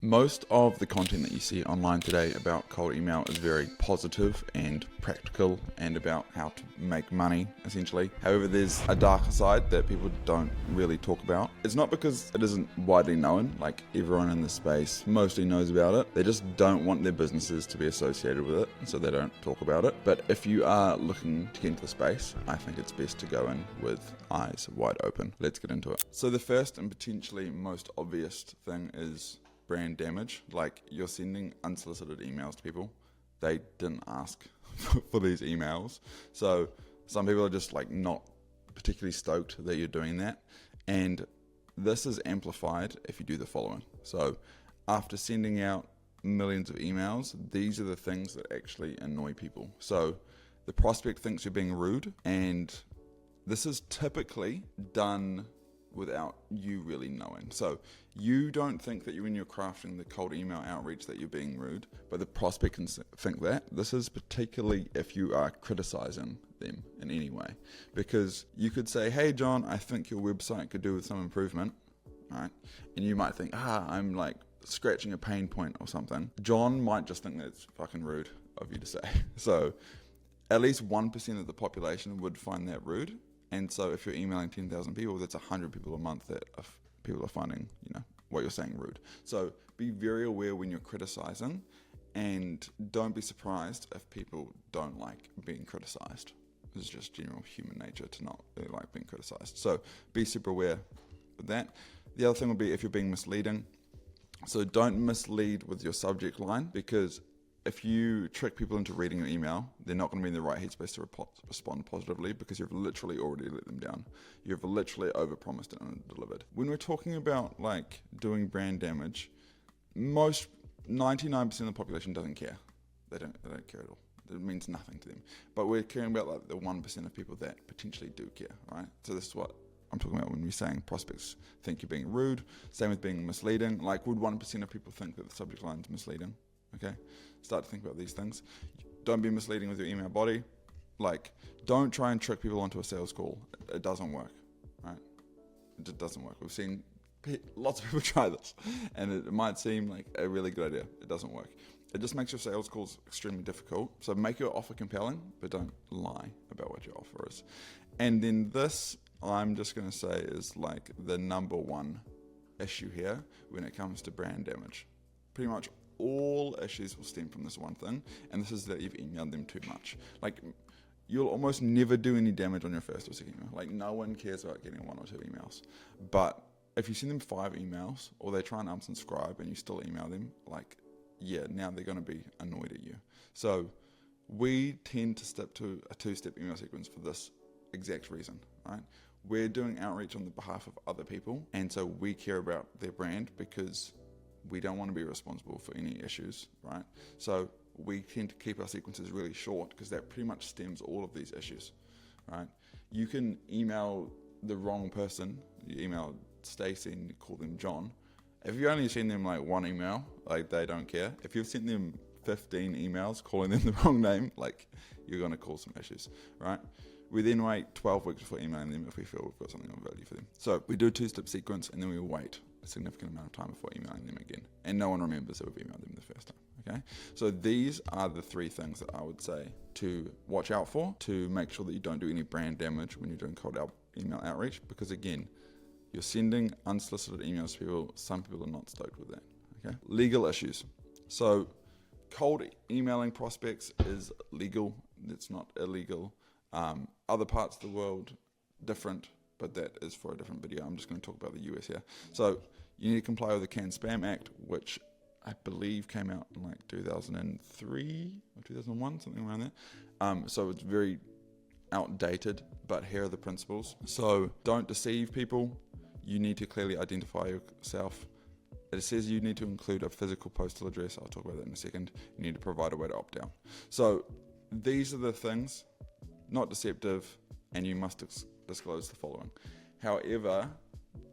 Most of the content that you see online today about cold email is very positive and practical and about how to make money, essentially. However, there's a darker side that people don't really talk about. It's not because it isn't widely known, like everyone in the space mostly knows about it. They just don't want their businesses to be associated with it, so they don't talk about it. But if you are looking to get into the space, I think it's best to go in with eyes wide open. Let's get into it. So the first and potentially most obvious thing is brand damage. Like, you're sending unsolicited emails to people. They didn't ask for these emails. So some people are just like not particularly stoked that you're doing that. And this is amplified if you do the following. So after sending out millions of emails, these are the things that actually annoy people. So the prospect thinks you're being rude, and this is typically done without you really knowing. So you don't think that when you're crafting the cold email outreach that you're being rude, but the prospect can think that. This is particularly if you are criticizing them in any way, because you could say, hey John, I think your website could do with some improvement, right? And you might think, I'm like scratching a pain point or something. John might just think that's fucking rude of you to say. So at least 1% of the population would find that rude. And so if you're emailing 10,000 people, that's 100 people a month that people are finding, what you're saying rude. So be very aware when you're criticizing, and don't be surprised if people don't like being criticized. It's just general human nature to not really like being criticized. So be super aware of that. The other thing would be if you're being misleading. So don't mislead with your subject line, because if you trick people into reading your email, they're not going to be in the right headspace to respond positively, because you've literally already let them down. You've literally overpromised and under-delivered. When we're talking about like doing brand damage, most 99% of the population doesn't care. They don't care at all. It means nothing to them. But we're caring about like the 1% of people that potentially do care, right? So this is what I'm talking about when we're saying prospects think you're being rude. Same with being misleading. Like, would 1% of people think that the subject line is misleading? Okay, start to think about these things. Don't be misleading with your email body. Like, don't try and trick people onto a sales call. It doesn't work, right? It doesn't work. We've seen lots of people try this, and it might seem like a really good idea. It doesn't work. It just makes your sales calls extremely difficult. So make your offer compelling, but don't lie about what your offer is. And then this, I'm just going to say, is like the number one issue here when it comes to brand damage. Pretty much all issues will stem from this one thing, and this is that you've emailed them too much. Like, you'll almost never do any damage on your first or second email. Like, no one cares about getting 1 or 2 emails. But if you send them 5 emails, or they try and unsubscribe and you still email them, like, yeah, now they're going to be annoyed at you. So we tend to stick to a 2-step email sequence for this exact reason, right? We're doing outreach on the behalf of other people, and so we care about their brand because we don't want to be responsible for any issues, right? So we tend to keep our sequences really short, because that pretty much stems all of these issues, right? You can email the wrong person. You email Stacey and you call them John. If you only send them like 1 email, like, they don't care. If you've sent them 15 emails calling them the wrong name, like, you're going to cause some issues, right? We then wait 12 weeks before emailing them if we feel we've got something of value for them. So we do a 2-step sequence, and then we wait a significant amount of time before emailing them again. And no one remembers that we've emailed them the first time, okay? So these are the 3 things that I would say to watch out for, to make sure that you don't do any brand damage when you're doing cold email outreach, because again, you're sending unsolicited emails to people. Some people are not stoked with that, okay? Legal issues. So cold emailing prospects is legal. It's not illegal. Other parts of the world, different, but that is for a different video. I'm just going to talk about the US here. So you need to comply with the Can Spam Act, which I believe came out in like 2003 or 2001, something around that. So it's very outdated, but here are the principles. So don't deceive people. You need to clearly identify yourself. It says you need to include a physical postal address. I'll talk about that in a second. You need to provide a way to opt out. So these are the things. Not deceptive, and you must disclose the following. However,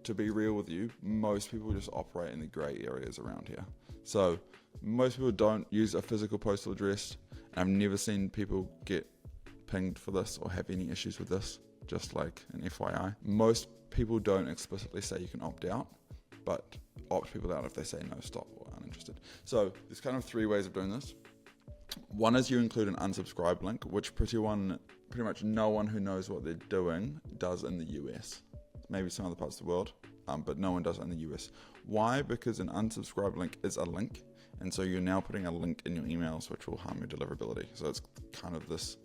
to be real with you, most people just operate in the grey areas around here. So most people don't use a physical postal address. I've never seen people get pinged for this or have any issues with this, just like an FYI. Most people don't explicitly say you can opt out, but opt people out if they say no, stop, or interested. So there's kind of 3 ways of doing this. One is you include an unsubscribe link, which pretty much no one who knows what they're doing does in the US. Maybe some other parts of the world, but no one does it in the US. Why? Because an unsubscribe link is a link, and so you're now putting a link in your emails, which will harm your deliverability. So it's kind of this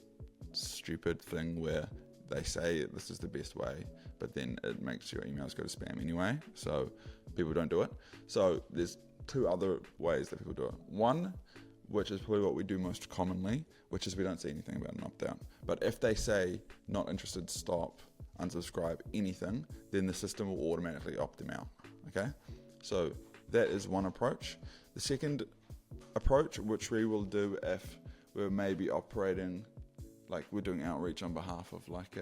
stupid thing where they say this is the best way, but then it makes your emails go to spam anyway, so people don't do it. So there's 2 other ways that people do it. One, which is probably what we do most commonly, which is we don't say anything about an opt-out. But if they say not interested, stop, unsubscribe, anything, then the system will automatically opt them out, okay? So that is one approach. The second approach, which we will do if we're maybe operating, like we're doing outreach on behalf of like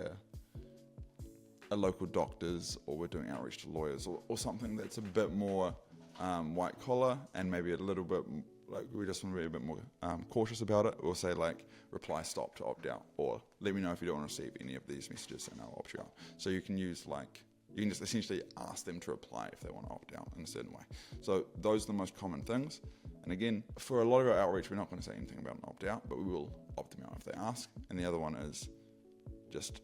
a local doctors, or we're doing outreach to lawyers, or something that's a bit more white collar and maybe a little bit like we just want to be a bit more cautious about it. We'll say like reply stop to opt out, or let me know if you don't want to receive any of these messages and I'll opt you out. So you can use you can just essentially ask them to reply if they want to opt out in a certain way. So those are the most common things. And again, for a lot of our outreach, we're not going to say anything about an opt out, but we will opt them out if they ask. And the other one is just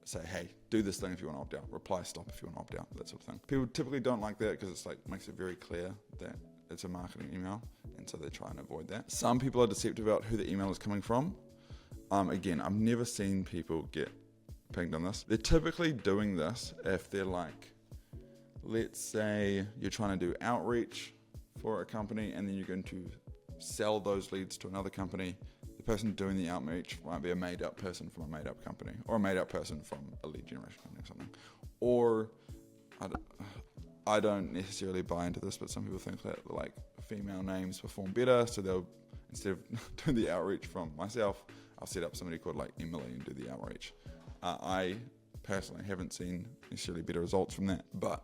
say, hey, do this thing if you want to opt out. Reply stop if you want to opt out, that sort of thing. People typically don't like that because it's like makes it very clear that it's a marketing email, and so they try and avoid that. Some people are deceptive about who the email is coming from. Again, I've never seen people get pinged on this. They're typically doing this if they're like, let's say you're trying to do outreach for a company and then you're going to sell those leads to another company. The person doing the outreach might be a made up person from a made up company, or a made up person from a lead generation company or something. Or I don't necessarily buy into this, but some people think that like female names perform better, so they'll, instead of doing the outreach from myself, I'll set up somebody called like Emily and do the outreach. I personally haven't seen necessarily better results from that, but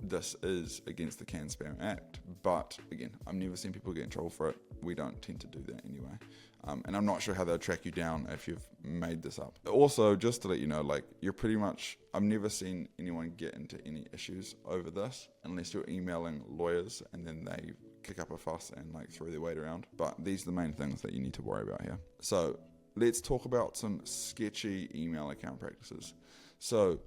this is against the Can Spam Act. But again, I've never seen people get in trouble for it. We don't tend to do that anyway. And I'm not sure how they'll track you down if you've made this up. Also, just to let you know, like you're pretty much, I've never seen anyone get into any issues over this unless you're emailing lawyers and then they kick up a fuss and like throw their weight around. But these are the main things that you need to worry about here. So let's talk about some sketchy email account practices. So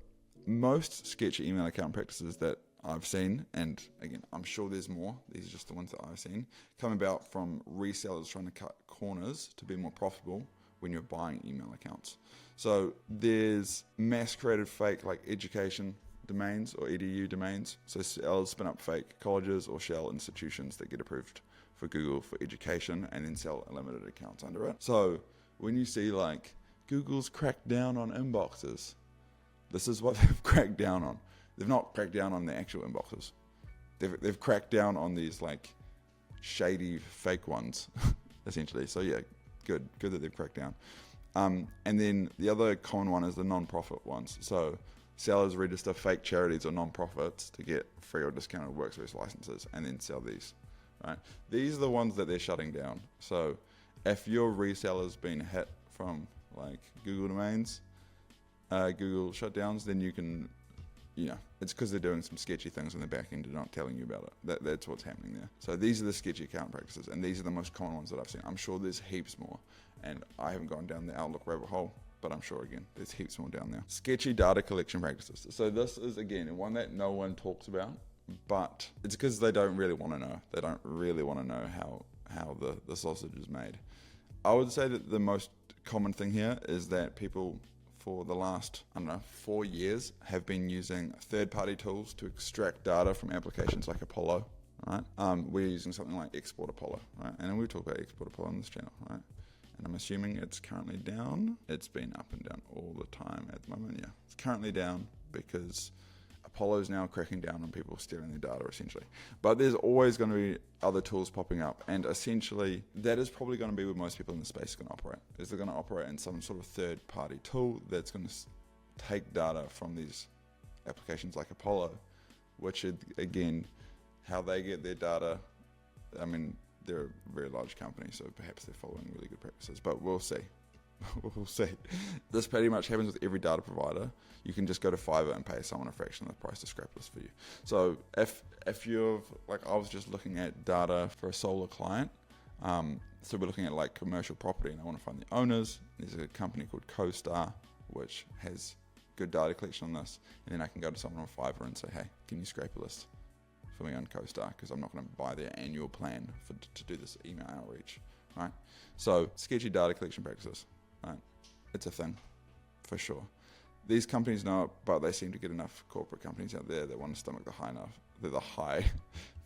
most sketchy email account practices that I've seen, and again, I'm sure there's more, these are just the ones that I've seen, come about from resellers trying to cut corners to be more profitable when you're buying email accounts. So there's mass created fake like education domains or edu domains. So sellers spin up fake colleges or shell institutions that get approved for Google for education and then sell limited accounts under it. So when you see like Google's cracked down on inboxes, this is what they've cracked down on. They've not cracked down on the actual inboxes. They've cracked down on these like shady fake ones, essentially. So yeah, good that they've cracked down. And then the other common one is the non-profit ones. So sellers register fake charities or non-profits to get free or discounted workspace licenses and then sell these. Right? These are the ones that they're shutting down. So if your reseller's been hit from like Google domains, Google shutdowns, then you can, it's because they're doing some sketchy things on the back end and not telling you about it. That's what's happening there. So these are the sketchy account practices, and these are the most common ones that I've seen. I'm sure there's heaps more, and I haven't gone down the Outlook rabbit hole, but I'm sure, again, there's heaps more down there. Sketchy data collection practices. So this is, again, one that no one talks about, but it's because they don't really want to know. They don't really want to know how the sausage is made. I would say that the most common thing here is that people for the last, 4 years have been using third-party tools to extract data from applications like Apollo, right? We're using something like Export Apollo, right? And we talk about Export Apollo on this channel, right? And I'm assuming it's currently down. It's been up and down all the time at the moment, yeah. It's currently down because Apollo's now cracking down on people stealing their data, essentially. But there's always going to be other tools popping up, and essentially that is probably going to be where most people in the space are going to operate. Is they're going to operate in some sort of third-party tool that's going to take data from these applications like Apollo, which is, again, how they get their data. I mean, they're a very large company, so perhaps they're following really good practices, but we'll see. we'll see. This pretty much happens with every data provider. You can just go to Fiverr and pay someone a fraction of the price to scrape this for you. So if you've, like I was just looking at data for a solar client, so we're looking at like commercial property and I want to find the owners. There's a company called CoStar, which has good data collection on this. And then I can go to someone on Fiverr and say, hey, can you scrape a list for me on CoStar? Because I'm not going to buy their annual plan to do this email outreach, right? So sketchy data collection practices, right? It's a thing, for sure. These companies know it, but they seem to get enough corporate companies out there that want to stomach the high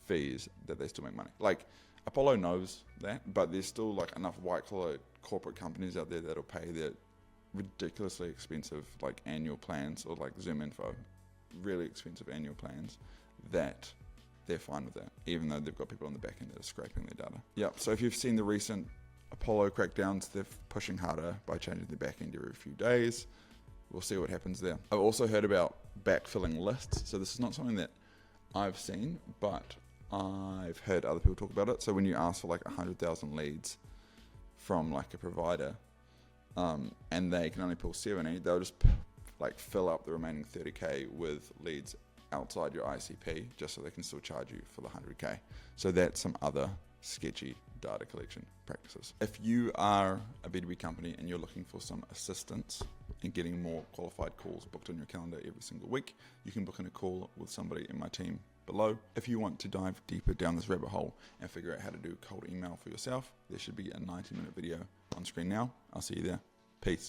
fees that they still make money. Like Apollo knows that, but there's still like enough white collar corporate companies out there that'll pay their ridiculously expensive like annual plans, or like Zoom Info, really expensive annual plans, that they're fine with that, even though they've got people on the back end that are scraping their data. Yeah, so if you've seen the recent Apollo crackdowns, they're pushing harder by changing the back end every few days. We'll see what happens there. I've also heard about backfilling lists. So this is not something that I've seen, but I've heard other people talk about it. So when you ask for like 100,000 leads from like a provider, and they can only pull 70, they'll just like fill up the remaining 30K with leads outside your ICP, just so they can still charge you for the 100K. So that's some other sketchy data collection practices. If you are a B2B company and you're looking for some assistance in getting more qualified calls booked on your calendar every single week, you can book in a call with somebody in my team below. If you want to dive deeper down this rabbit hole and figure out how to do cold email for yourself, there should be a 90-minute video on screen now. I'll see you there. Peace.